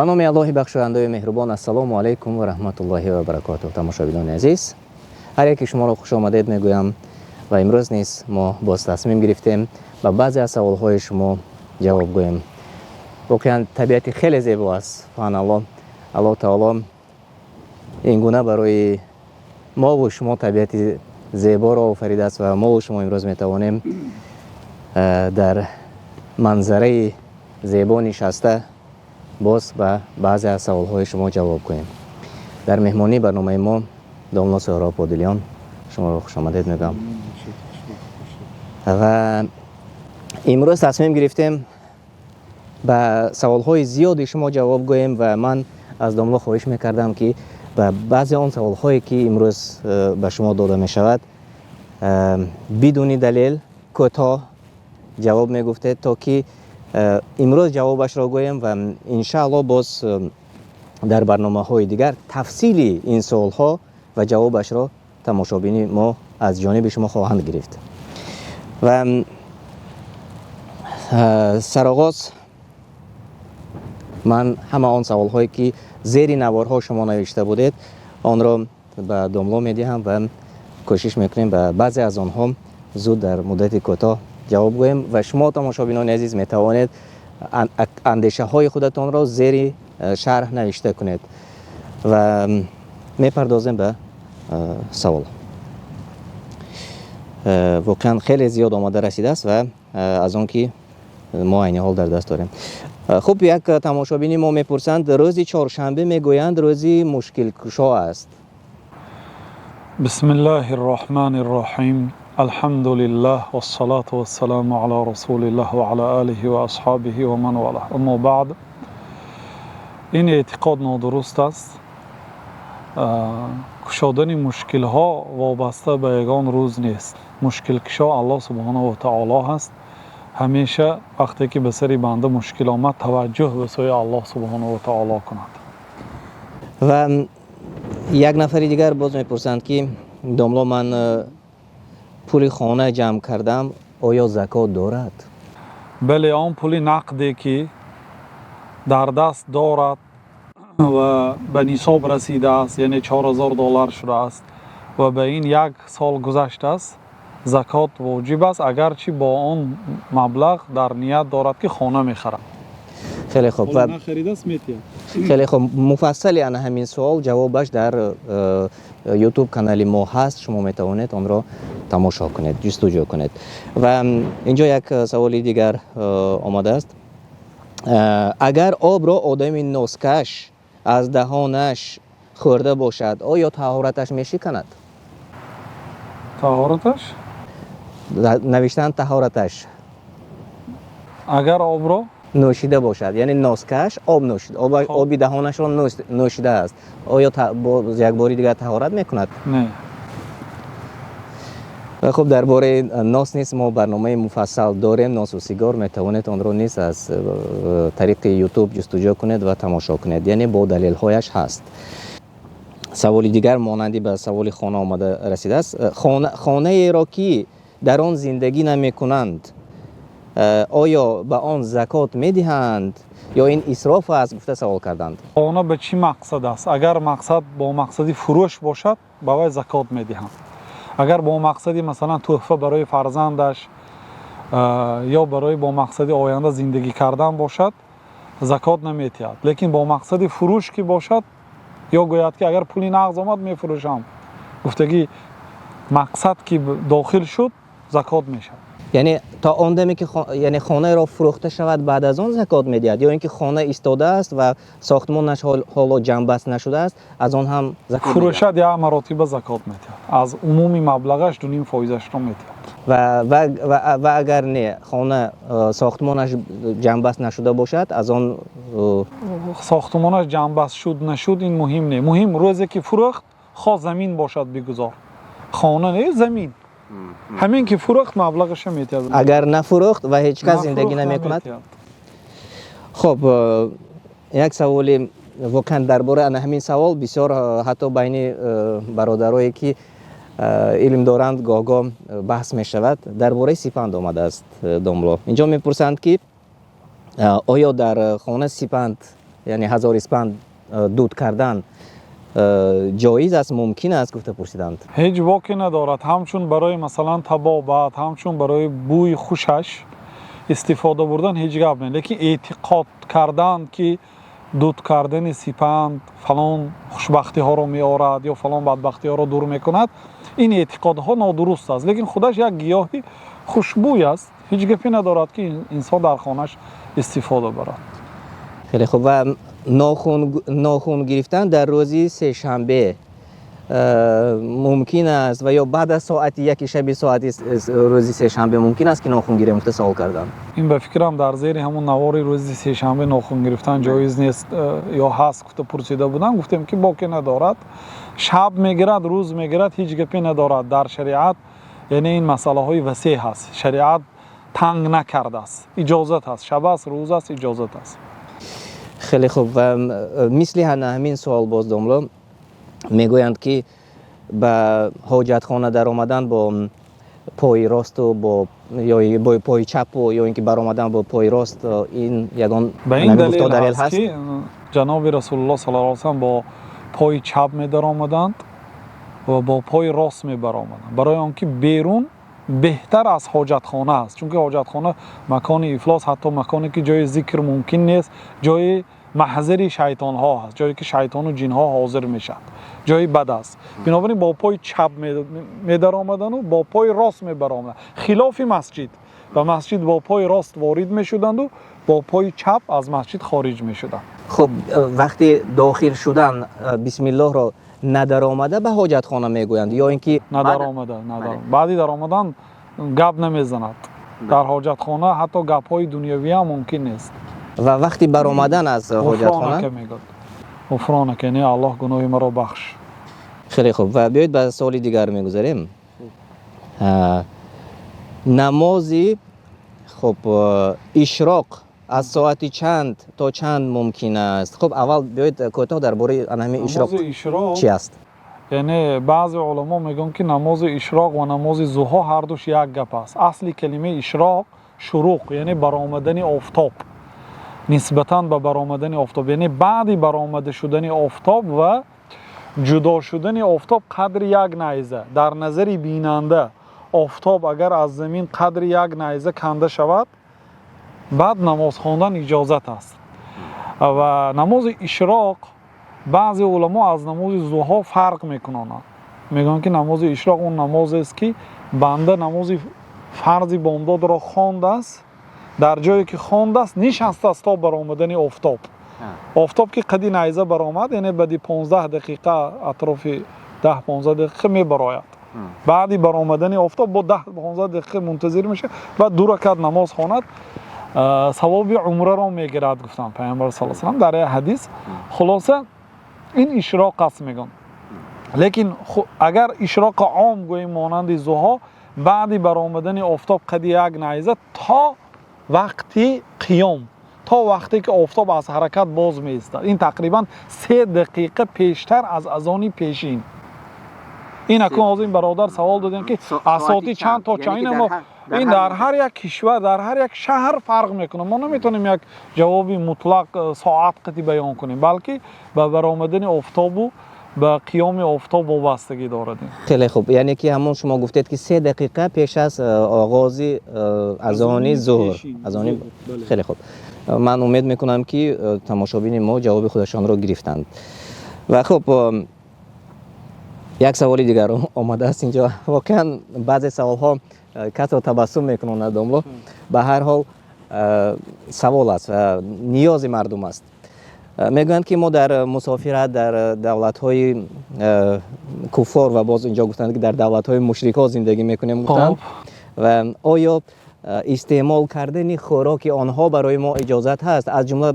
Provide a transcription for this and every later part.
با نام الله بخشاینده مهربان. السلام علیکم و رحمت الله و برکاته. تماشاگران عزیز، هر یکی شما را خوش آمدید میگویم و امروز نیز ما باز تصمیم گرفتیم با بعضی از سوالهای شما جواب گوییم. واقعا طبیعت خیلی زیبا است. سبحان الله. الله تعالی این گونه برای ما و شما طبیعت زیبا را آفریده است و ما و شما امروز میتوانیم در منظره زیبا نشسته باز به بعضی از سوالهای شما جواب کنیم. در مهمانی برنامه ما داملا سهراب پادلیان شما را خوش آمدید میگم. و امروز تصمیم گرفتیم به سوالهای زیادی شما جواب گوییم و من از داملا خواهش میکردم که به بعضی آن سوالهایی که امروز به شما داده می شود بدون دلیل کوتاه جواب میگفته تا که امروز جوابش را گویم و انشاءالله باز در برنامه های دیگر تفصیلی این سوال ها و جوابش را تماشابین ما از جانب شما خواهند گرفت. و سرآغاز من همه آن سوال هایی که زیر نوارها شما نوشته بودید آن را به داملا میدهم و کوشش میکنیم به بعضی از آنها زود در مدت کوتاه جواب گویم و شما تماشابینان عزیز میتوانید اندیشه های خودتان را زیر شرح نوشته کنید و میپردازیم به سوال. واقعا خیلی زیاد آماده رسیده است و از آن که ما عین حال در دست داریم. خب یک تماشابین ما میپرسند روز چهارشنبه میگویند روزی مشکل کشا است. بسم الله الرحمن الرحیم. الحمد لله والصلاة والسلام على رسول الله و على آله و اصحابه و من والاه. اما بعد، این اعتقاد نادرست است. کشادن مشکل ها وابسته به یگان روز نیست. مشکل کشا الله سبحانه و تعالی هست. همیشه وقتی که به سری بنده مشکل آمد توجه به سوی الله سبحانه و تعالی کند. و یک نفر دیگر باز میپرسند که داملا من پول خانه جمع کردم آیا زکات دارد؟ بله، آن پول نقدی که در دست دارد و به نصاب رسیده است، یعنی 4000 دلار شده است و به این یک سال گذشته است، زکات واجب است اگرچه با آن مبلغ در نیت دارد که خانه میخرد. خیلی خوب. و نخریده است میتید. خیلی خوب، مفصلی عن همین سوال جوابش در یوتیوب کانال ما هست، شما میتوانید آن را تماشا کنید، جستجو کنید. و اینجا یک سوالی دیگر آمده است. اگر آب را آدم نازکش از دهانش خورده باشد آیا طهارتش میشکند؟ طهارتش؟ نوشتن طهارتش اگر آب را نوشیده باشد، یعنی نازکش آب نوشیده، آبی دهانش را نوشیده است، آیا یک باری دیگر طهارت میکند؟ نه. خب درباره ناس نیست ما برنامه مفصل داریم. ناس و سیگار میتوانید آن را نیست از طریق یوتیوب جستجو کنید و تماشا کنید، یعنی با دلیل هایش هست. سوالی دیگر مانندی به سوال خانه آمده رسیده است. خانه ای را که در آن زندگی نمی کنند آیا به آن زکات میدهند یا این اسراف است؟ گفته سوال کردند. خانه به چی مقصد است؟ اگر مقصد با مقصدی فروش باشد به وی زکات میدهند. اگر با مقصدی مثلا تحفه برای فرزندش یا برای با مقصدی آینده زندگی کردن باشد زکات نمیدهد. لیکن با مقصدی فروش که باشد یا گوید که اگر پولی نقد آمد میفروشم، گفتگی مقصد که داخل شد زکات میشه. یعنی تا آن دمی که یعنی خانه را فروخته شود بعد از آن زکات میدهد، یا اینکه خانه ایستاده است و ساختمانش حالا جنبست نشده است از آن هم زکات میدهد؟ فروشد یا مراتب زکات میدهد، از عمومی مبلغش 2.5 فایزش رو میدهد. و اگر نه خانه ساختمانش جنبست نشده باشد از آن ساختمانش جنبست شد نشد این مهم نه. مهم روزی که فروخت خواه زمین باشد بگذار، خانه نه زمین، همین که فروخت مبلغش میتید. اگر نفروخت و هیچ کس زندگی نمیکند. خب یک سوال واقعا درباره همین سوال بسیار حتی بین برادرایی که علم دارند گاگا بحث می شود. درباره سپند آمده است داملا. اینجا میپرسند که آیا در خانه سپند یعنی 1000 اسپند دود کردن جایز است، ممکن است گفته پرسیدند؟ هیچ باکی ندارد. همچون برای مثلا طبابت، همچون برای بوی خوشش استفاده بردن هیچ گپ نیست. لیکن اعتقاد کردن که دود کردن سپند فلان خوشبختی ها رو میارد یا فلان بدبختی ها رو دور میکند، این اعتقادها نادرست است. لیکن خودش یک گیاهی خوشبوی است، هیچ گپی ندارد که انسان در خانهش استفاده برد. خیلی خوب. و ناخن گرفتن در روزی سه شنبه ممکن است و یا بعد از ساعت یک شب ساعت روزی سه شنبه ممکن است که ناخن گرفته سوال کردن؟ این به فکرم در زیر همون نوار روزی سه شنبه ناخن گرفتن جایز نیست یا هست گفته پرسیده بودن. گفتیم که باکی ندارد، شب میگیرد روز میگیرد هیچ گپی ندارد. در شریعت یعنی این مسئله های وسیع هست، شریعت تنگ نکرده است، اجازت است، شب است روز است اجازت است. خیلی خوب. و مثل همین سوال باز دوملو میگویند که به حاجت خانه در آمدن با پای راست و با پای چپ و یا اینکه بر آمدن با پای راست این یگان به این دلیل هست که جناب رسول الله صلی الله علیه و سلم با پای چپ می در آمدند و با پای راست می بر آمدند، برای آنکه بیرون بهتر از حاجت خانه است. چون که حاجت خانه مکان افلاس، حتی مکانی که جای ذکر ممکن نیست، جای محضر شیطان ها هست، جایی که شیطان و جن ها حاضر میشد، جای بد است. بنابراین با پای چپ می در آمدن و با پای راست می بر آمدن، خلاف مسجد. و مسجد با پای راست وارد می شدند و با پای چپ از مسجد خارج می شدند. خب وقتی داخل شدن بسم الله را ندر آمده به حاجت خانه میگویند یا اینکه ندر آمده بعدی در آمدن گپ نمیزند. در حاجت خانه حتی گپ های دنیوی هم ممکن نیست. و وقتی بر آمدن از حاجت خانه غفرانک که نه الله گناه مرا بخش. خیلی خوب. و بیایید به سوال دیگر میگذاریم. نمازی خب اشراق از ساعتی چند تا چند ممکن است؟ خب اول بیایید کوتاه درباره همین اشراق چی است؟ یعنی بعضی علما میگن که نماز اشراق و نماز ضحی هر دوش یک گپ است. اصلی کلمه اشراق شروق یعنی برآمدن آفتاب، نسبتاً به برآمدن آفتاب، یعنی بعد برآمده شدن آفتاب و جدا شدن آفتاب قدر یک نیزه. در نظر بیننده آفتاب اگر از زمین قدر یک نیزه کنده شود، بعد نماز خواندن اجازت است. و نماز اشراق بعضی علما از نماز ضحی فرق میکنند. میگن که نماز اشراق اون نماز است که بنده نماز فرض بامداد را خوانده است، در جایی که خوانده است نشسته است تا برآمدن آفتاب. آفتاب که قدی نیزه برآمد یعنی بعد 15 دقیقه اطراف 10-15 دقیقه میبراید. بعدی برآمدن آفتاب با 10-15 دقیقه منتظر میشه، بعد 2 رکعت نماز خواند، ثواب عمره را میگیرد گفتن پیامبر صلی الله علیه و سلم در حدیث. خلاصه این اشراق است میگن. لیکن اگر اشراق عام گوییم مانند ضحی، بعدی برآمدن آفتاب قدی یک نیزه تا وقتی قیام، تا وقتی که آفتاب از حرکت باز می ایستد، این تقریبا 3 دقیقه پیشتر از اذان پیشین. این اکنون از این برادر سوال دادن که اساتی چند تا چند، اما این در هر یک کشور در هر یک شهر فرق میکنه. ما نمیتونیم یک جوابی مطلق ساعت قطعی بیان کنیم، بلکه به برآمدن آفتاب و به قیام آفتاب وابستگی دارد. خیلی خوب. یعنی که همون شما گفتید که 3 دقیقه پیش از آغاز اذان ظهر. خیلی خوب. من امید میکنم که تماشابین ما جواب خودشان را گرفتند. و خب یک سوالی دیگر آمده است اینجا. واقعا بعضی سوال ها کس را تبسم میکنند دوملو. به هر حال سوال است و نیاز مردم است. میگویند که ما در مسافرت در دولت‌های کفار و باز اینجا گفتند که در دولت‌های مشرکا زندگی میکنیم گفتند. و آیا استعمال کردن خوراک آنها برای ما اجازت هست؟ از جمله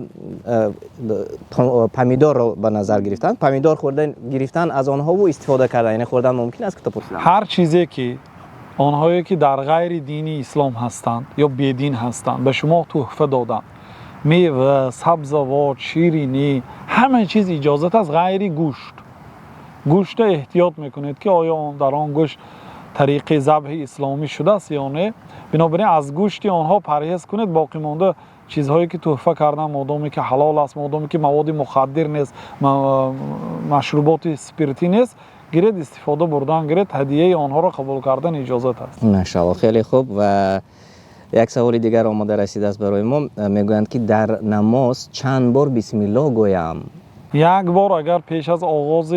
پمیدار را به نظر گرفتن، پمیدار گرفتن از آنها و استفاده کردن، یعنی خوردن ممکن است که هر چیزی که آنهایی که در غیر دینی اسلام هستند یا بیدین هستند به شما تحفه دادند، میوه، سبزوات، شیرینی، همه چیز اجازت است غیر گوشت احتیاط میکنید که آیا در آن گوشت طریق ذبح اسلامی شده است یا نه. بنابراین از گوشت آنها پرهیز کنید، باقی مانده چیزهایی که تحفه کردن مادامی که حلال است، مادامی که مواد مخدر نیست، مشروبات سپیرتی نیست، گرید استفاده بردن، گرید هدیه آنها را قبول کردن اجازت است. ماشاءالله خیلی خوب. و یک سوال دیگر آماده رسیده است برای ما. میگویند که در نماز چند بار بسم الله گویم؟ یک بار اگر پیش از آغاز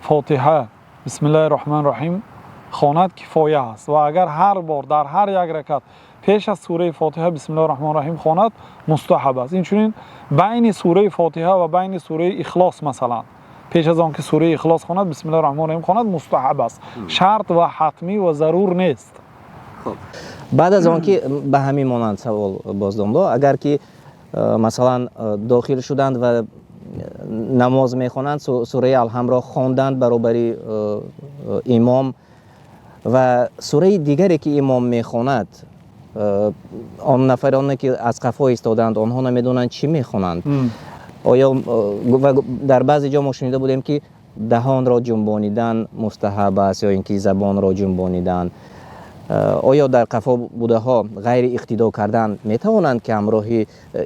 فاتحه بسم الله الرحمن الرحیم خواند کفایه است و اگر هر بار در هر یک رکعت پیش از سوره فاتحه بسم الله الرحمن الرحیم خواند مستحب است. اینچنین بین سوره فاتحه و بین سوره اخلاص مثلا پیش از آن که سوره اخلاص خواند بسم الله الرحمن الرحیم خواند مستحب است، شرط و حتمی و ضرور نیست. خب بعد از آن که به همین مانند سوال بازدم اگر که مثلا داخل شدند و نماز میخوانند سوره الحمد را خواندند برابر امام و سوره دیگری که امام میخواند آن نفرانی که از قفا ایستادند آنها نمیدونند چی میخوانند. آیا در بعضی جا ما شنیده بودیم که دهان را جنبانیدن مستحب است یا اینکه زبان را جنبانیدن. آیا در قفا بوده ها غیر اقتدا کردن میتوانند که همراه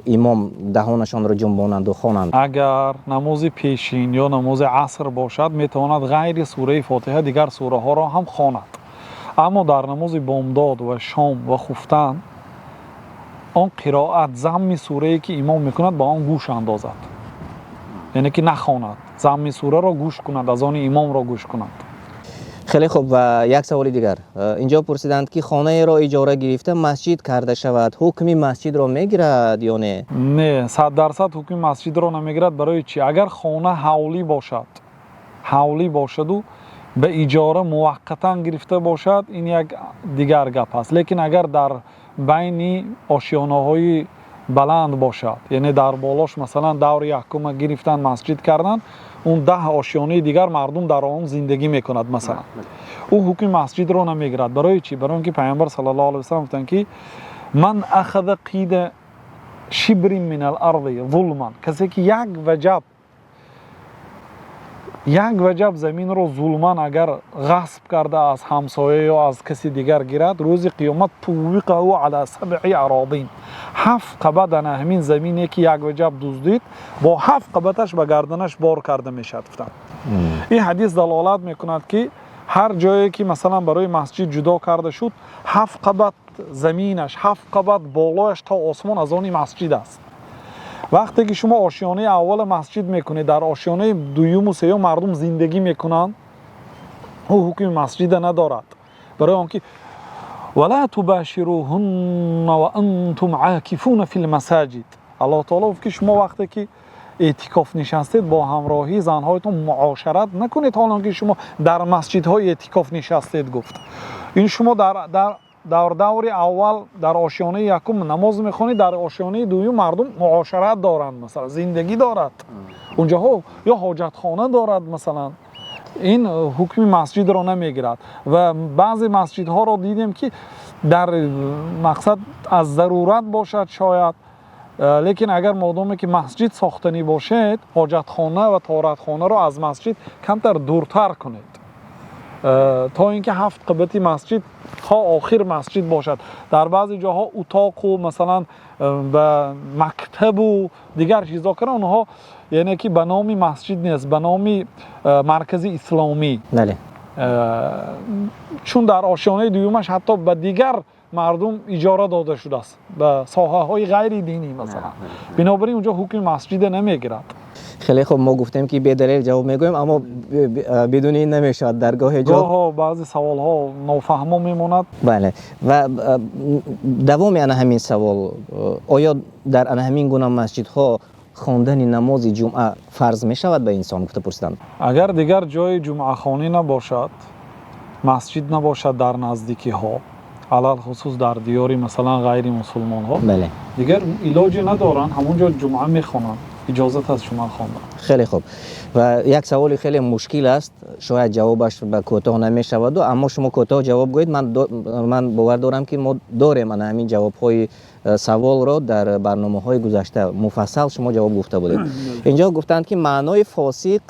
امام دهانشان را جنبانند و خوانند؟ اگر نماز پیشین یا نماز عصر باشد میتواند غیر سوره فاتحه دیگر سوره ها را هم خواند، اما در نماز بامداد و شام و خفتن آن قرائت ضم سوره که امام میکند با آن گوش اندازد، یعنی که نخواند، ضم سوره را گوش کند، از آن امام را گوش کند. خیلی خوب. و یک سوال دیگر اینجا پرسیدند که خانه را اجاره گرفته مسجد کرده شود حکم مسجد را میگیرد یا نه؟ نه، 100% حکم مسجد را نمیگیرد. برای چی؟ اگر خانه حولی باشد و به اجاره موقتا گرفته باشد این یک دیگر گپ است، لیکن اگر در بین آشیانه های بلند باشد، یعنی در بالاش مثلا دور یکم گرفتن مسجد کردن، اون 10 آشیانه دیگر مردم در آن زندگی میکند مثلا، او حکم مسجد را نمیگیرد. برای چی؟ برای اینکه پیامبر صلی الله علیه و سلم گفتند که من اخذ قید شبر من الارض ظلما، کسی که یک وجب زمین رو ظلمان اگر غصب کرده از همسایه یا از کسی دیگر گیرد، روز قیامت طوقه او علی 7 اراضین، 7 قبط همین زمینی که یک وجب دزدید با 7 قبطش به گردنش بار کرده میشد. این حدیث دلالت میکند که هر جایی که مثلا برای مسجد جدا کرده شد 7 قبط زمینش 7 قبط بالایش تا آسمان از آن مسجد است. وقتی که شما آشیانه اول مسجد میکنید، در آشیانه دوم و سوم مردم زندگی میکنند، او حکم مسجد ندارد. برای آنکه ولا تباشروهن و انتم عاکفون فی المساجد، الله تعالی گفت که شما وقتی که اعتکاف نشستید با همراهی زنهایتون معاشرت نکنید حالا که شما در مسجدهای اعتکاف نشستید. گفت این شما در دور اول در آشیانه یکم نماز میخونید، در آشیانه دوم مردم معاشرت دارند، مثلا زندگی دارد اونجا یا حاجت خانه دارد مثلا، این حکم مسجد را نمیگیرد. و بعضی مسجدها را دیدیم که در مقصد از ضرورت باشد شاید، لیکن اگر مادامی که مسجد ساختنی باشد حاجت خانه و طهارت خانه را از مسجد کمتر دورتر کنید تا اینکه 7 قبطی مسجد تا آخر مسجد باشد. در بعضی جاها اتاق و مثلا به مکتب و دیگر چیزا کردن، اونها یعنی که به نام مسجد نیست، به نام مرکز اسلامی. بله. چون در آشیانه دومش حتی به دیگر مردم اجاره داده شده است، به ساحه های غیر دینی مثلا، بنابراین اونجا حکم مسجد نمیگیرد. خیلی خوب. ما گفتیم که به دلیل جواب میگویم، اما بدون این نمیشد درگاه جا بعضی سوال ها نافهمه میموند. بله. و دوام همین سوال، آیا در همین گونه مسجد ها خواندن نماز جمعه فرض می شود به انسان؟ گفته پرسیدم. اگر دیگر جای جمعه خوانی نباشد، مسجد نباشد در نزدیکی ها، علل خصوص در دیاری مثلا غیر مسلمان ها، بله، دیگر علاجی ندارن، همونجا جمعه میخوانند، اجازت از شما خواندن. خیلی خوب. و یک سوال خیلی مشکل است، شاید جوابش به کوتاه نمیشود، اما شما کوتاه جواب گویید. من باور دارم که ما داریم همین جواب‌های سوال را در برنامه‌های گذشته مفصل شما جواب گفته بودید. اینجا گفتند که معنای فاسق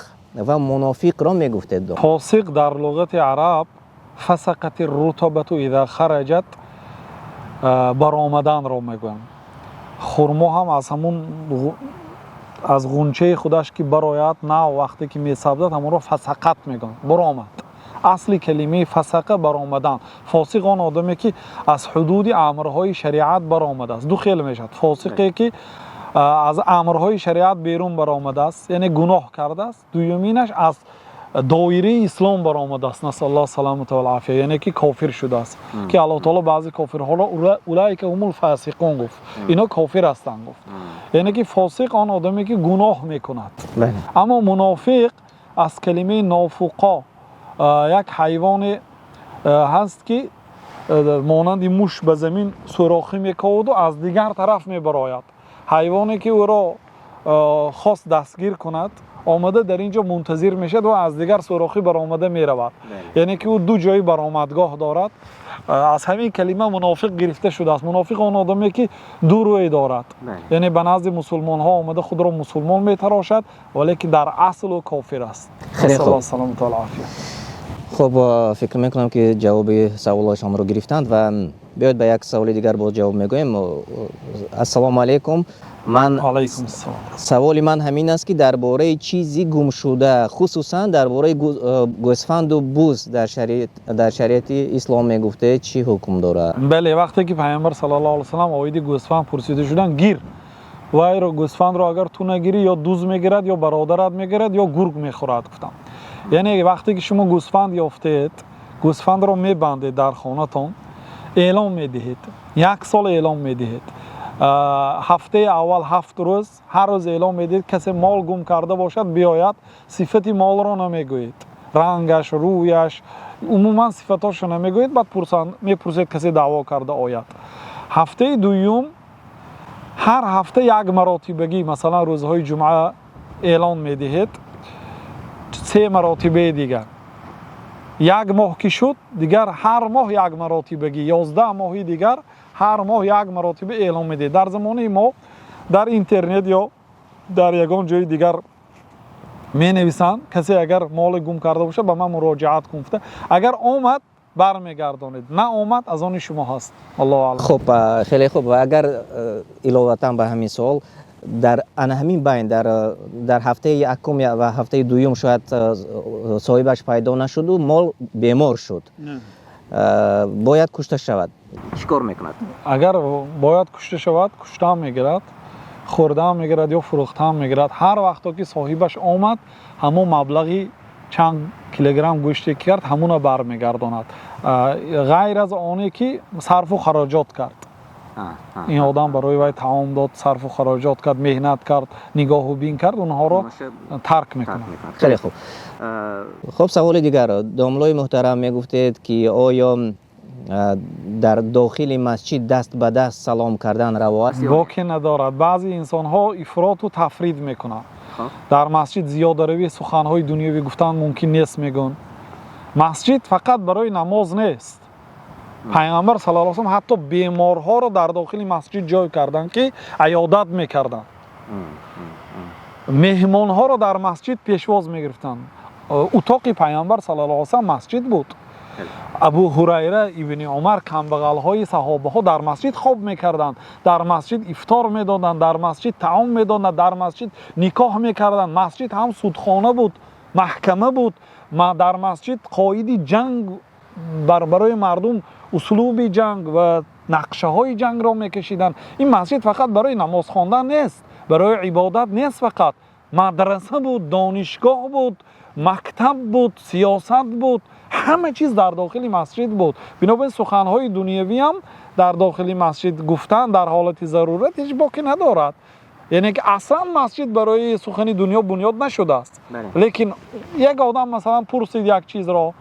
و منافق را میگفتید. فاسق در لغت عرب فسقت الرطبه اذا خرجت، برآمدن را میگویم. خرما هم از همون از غنچه خودش که برآید نه وقتی که میسبزد همون رو فسقت میگن برآمد. اصل کلمه فسقه برآمدن. فاسق آن آدمی که از حدود امرهای شریعت برآمده است. دو خیلی میشد. فاسقی که از امرهای شریعت بیرون برآمده است یعنی گناه کرده است. دومینش از دایره اسلام برآمده است. نسأل الله سلامت و العافیه یعنی که کافر شده است. که الله تعالی بعضی کافرها را اولئک هم الفاسقون گفت. اینا کافر هستند گفت. یعنی که فاسق آن آدمی که گناه میکند. اما منافق از کلمه نافقا یک حیوان هست که مانند موش به زمین سوراخی میکند و از دیگر طرف میبراید. حیوانی که او را خواست دستگیر کند آمده در اینجا منتظر میشد و از دیگر سوراخی برآمده میرود. یعنی که او دو جای برآمدگاه دارد. از همین کلمه منافق گرفته شده است. منافق آن آدمی که دو روی دارد. یعنی به نزد مسلمان ها آمده خود را مسلمان میتراشد ولی که در اصل و کافر است. خیلی خوب. سلامت و العافیه. خب فکر میکنم که جواب سوال شما رو گرفتند و بیاید به یک سوال دیگر باز جواب میگویم. السلام علیکم. علیکم السلام. سوال من همین است که درباره چیزی گم شده خصوصا درباره گوسفند و بز در شریعت اسلام میگفته چی حکم داره؟ بله وقتی که پیامبر صلی الله علیه و سلم آیید گوسفند پرسیده شدن گیر وای رو گوسفند رو اگر تو نگیری یا دوز میگیرد یا برادرت میگیرد یا گرگ میخورد گفتم. یعنی وقتی که شما گوسفند یافتید گوسفند رو میبندید در خانه‌تون اعلام میدهید 1 سال اعلام میدهید هفته اول 7 روز هر روز اعلام میدید کسی مال گم کرده باشد بیاید صفت مال را نمیگویید رنگش رویش عموما صفتاش نمیگویید بعد میپرسید کسی دعوا کرده آید هفته دوم هر هفته یک مراتبگی مثلا روزهای جمعه اعلام میدهید 3 مراتبه دیگر 1 ماه که شد دیگر هر ماه 1 مراتبگی 11 ماهی دیگر هر ماه 1 مراتبه اعلام میده. در زمانه ما در اینترنت یا در یگان جای دیگر می نویسند کسی اگر مال گم کرده باشه به من مراجعت کنفته اگر آمد برمیگردانید نه آمد از آن شما هست. الله اعلم. خب خیلی خوب. و اگر علاوه به همین سوال در همین بین در هفته یکم و هفته دوم شاید صاحبش پیدا نشد و مال بیمار شد باید کشته شود چیکار میکند؟ اگر باید کشته شود کشته هم میگیرد خورده هم میگیرد یا فروخته هم میگیرد هر وقتا که صاحبش آمد همون مبلغی چند کیلوگرم گوشتی کرد همون رو برمیگرداند غیر از آنی که صرف و خراجات کرد. این آدم برای وی تعام داد صرف و خراجات کرد مهنت کرد نگاه و بین کرد اونها رو ترک میکنه. خیلی خوب. خب سوال دیگر داملای محترم میگفتید که آیا در داخل مسجد دست به دست سلام کردن روا است؟ واقع ندارد. بعضی انسان ها افراط و تفرید میکنند. در مسجد زیاده روی سخنهای دنیوی گفتن ممکن نیست میگن. مسجد فقط برای نماز نیست. پیامبر صلی الله علیه و سلم حتی بیمارها را در داخل مسجد جای کردند که عیادت میکردند. مهمانها را در مسجد پیشواز میگرفتند. اتاق پیامبر صلی الله علیه و سلم مسجد بود. ابو هریره ابن عمر کمبغل‌های صحابه ها در مسجد خواب میکردند، در مسجد افطار میدادند، در مسجد طعام میدادند، در مسجد نکاح میکردند. مسجد هم سودخانه بود، محکمه بود. در مسجد قائد جنگ برای مردم اسلوب جنگ و نقشه های جنگ را میکشیدند. این مسجد فقط برای نماز خواندن نیست، برای عبادت نیست، فقط مدرسه بود، دانشگاه بود، مکتب بود، سیاست بود، همه چیز در داخل مسجد بود. بنابراین سخنهای دنیوی هم در داخل مسجد گفتن در حالت ضرورت هیچ باکی ندارد. یعنی که اصلا مسجد برای سخن دنیا بنیاد نشده است. لیکن یک آدم مثلا پرسید یک چیز را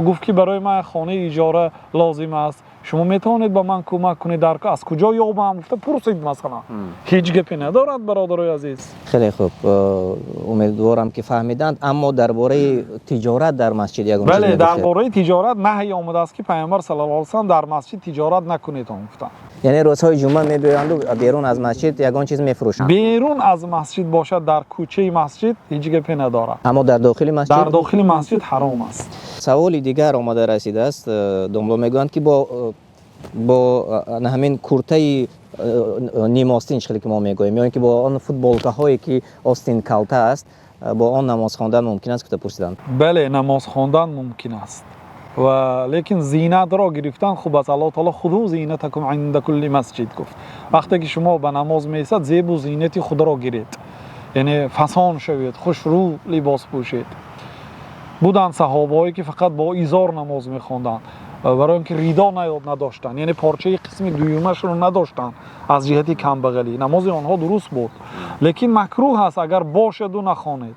گفت که برای من خانه اجاره لازم است، شما میتونید با من کمک کنید در از کجا یابم؟ گفته پرسید مثلا. هیچ گپی ندارد برادرای عزیز. خیلی خوب، امیدوارم که فهمیدند. اما درباره تجارت در مسجد یگان چیز بله، درباره تجارت نهی آمده است که پیامبر صلی الله علیه و سلم در مسجد تجارت نکنید گفتند. یعنی روزهای جمعه میبرند و بیرون از مسجد یگان چیز میفروشند. بیرون از مسجد باشد در کوچه مسجد هیچ گپی ندارد. اما در داخل مسجد؟ در داخل مسجد حرام است. سوال دیگر آمده رسیده است. دنبال میگویند که با همین کرته نیم آستین چیزی که ما میگوییم، یا اینکه با آن فوتبالکاهایی که آستین کالته است با آن نماز خواندن ممکن است که پرسیدند؟ بله، نماز خواندن ممکن است و لیکن زینت را گرفتن خوب است. الله تعالی خودو زینتکم عند کل مسجد گفت. وقتی که شما به نماز میایستید زیب و زینت خود را گیرید، یعنی فسان شوید، خوش رو لباس پوشید. بودن صحابه‌ای که فقط با ایزار نماز می‌خواندند برای اینکه ریدا نداشتن، یعنی پارچه قسم دویمش رو نداشتن از جهت کمبغلی. نماز آنها درست بود، لیکن مکروه است اگر باشد و نخوانید.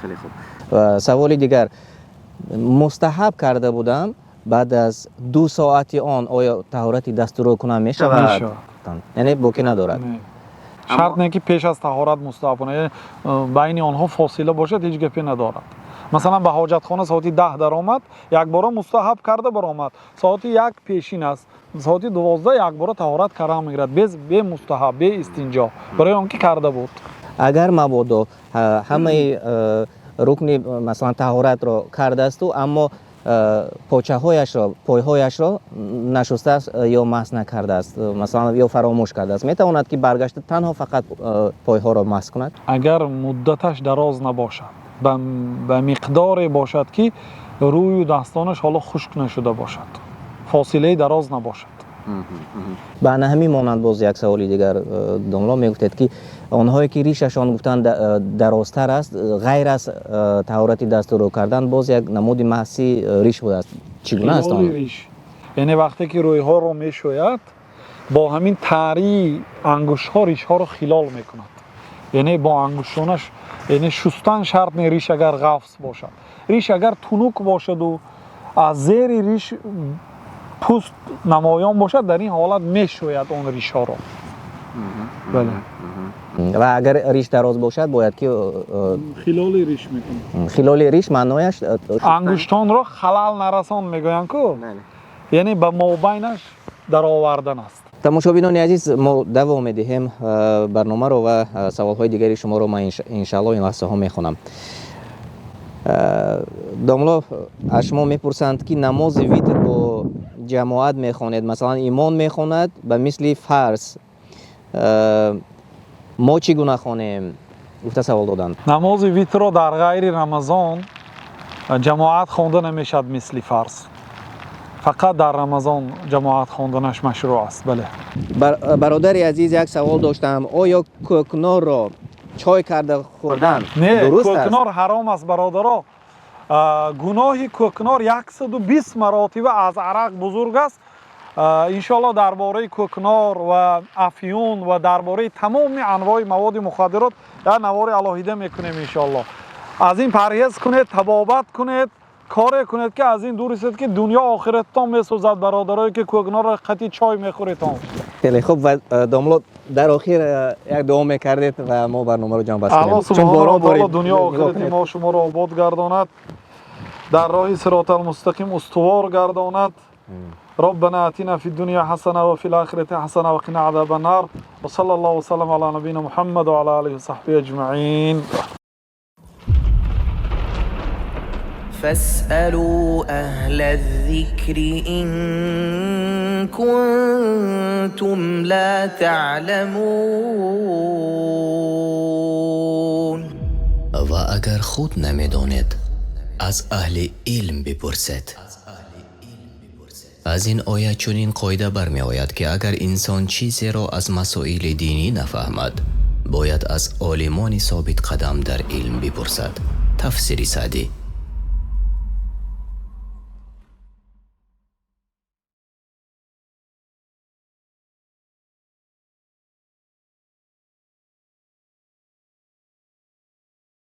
خیلی خوب. و سوال دیگر، مستحب کرده بودم بعد از 2 ساعت آن آیا طهارت دستور کنم میشود؟ یعنی باقی ندارد. شرط نه که پیش از طهارت مستحب کنه، یعنی بین آنها فاصله باشد، هیچ گپی ندارد. مثلا به حاجت خانه ساعتی 10 در آمد، یک بار مستحب کرده برآمد، ساعتی 1 پیشین است، ساعتی 12 یک بار طهارت کرده میگیرد، به مستحب، به استنجا، برای آنکه کرده بود. اگر مبادا همه رکن مثلا طهارت را کرده است اما پاچه هایش را، پای هایش را نشسته است یا مسح نکرده است، مثلا یا فراموش کرده است، میتواند که برگشته تنها فقط پای ها را مسح کند؟ اگر مدتش دراز نباشد، به مقدار باشد که روی و دستانش حالا خشک نشده باشد، فاصله دراز نباشد. به همین مانند باز یک سوالی دیگر داملا میگفتید که آنهایی که ریششان گفتن درازتر است غیر از طهارت دستور کردن باز یک نمود محسی ریش بوده است، چگونه است آن؟ ریش یعنی وقتی که روی ها رو میشوید با همین تری انگشت ها ریش ها رو خلال میکند، یعنی با انگشتانش، یعنی شستن شرط نه. ریش اگر غفص باشد، ریش اگر تنوک باشد و از زیر ریش پوست نمایان باشد، در این حالت میشوید اون ریش ها رو. بله. و اگر ریش دراز باشد باید که خلال ریش میکنه. خلال ریش معنایش انگشتان را خلال نرسان میگویند که یعنی به مابینش در آوردن است. تماشابینان عزیز، ما دوام میدهیم برنامه رو و سوال های دیگری شما رو من انشالله این لحظه ها میخونم. داملا از شما میپرسند که نماز ویتر با جماعت میخواند، مثلا ایمان میخواند به مثل فرض، ما چگونه خوانیم؟ گفته سوال دادند. نماز ویتر رو در غیر رمضان جماعت خوانده نمیشد مثل فرض، فقط در رمضان جماعت خواندنش مشروع است. بله. برادر عزیز یک سوال داشتم، آیا کوکنار را چای کرده خوردن درست است؟ نه، کوکنار حرام است برادرها. گناه کوکنار 120 مراتبه از عرق بزرگ است. انشالله درباره کوکنار و افیون و درباره تمام انواع مواد مخدرات یا نوار علاهیده میکنیم انشالله. از این پرهیز کنید، تبابت کنید، کار کنید که از این دور است که دنیا آخرتتان میسوزد برادرایی که کوکنار را قطعی چای میخورید. خیلی خوب. و داملا در آخر یک دعا میکردید و ما برنامه رو جمع بست کنیم. الله سبحانه و تعالی دنیا آخرت ما شما را آباد گرداند، در راه صراط المستقیم استوار گرداند. ربنا آتنا في الدنيا حسنة وفي الآخرة حسنة وقنا عذاب النار وصلى الله وسلم على نبينا محمد وعلى آله وصحبه أجمعين. فاسألوا أهل الذكر إن كنتم لا تعلمون. و اگر خود نمیدانید از اهل علم بپرسید. از این آیه چنین قاعده برمی آید که اگر انسان چیزی را از مسائل دینی نفهمد باید از عالمان ثابت قدم در علم بپرسد. تفسیر سعدی.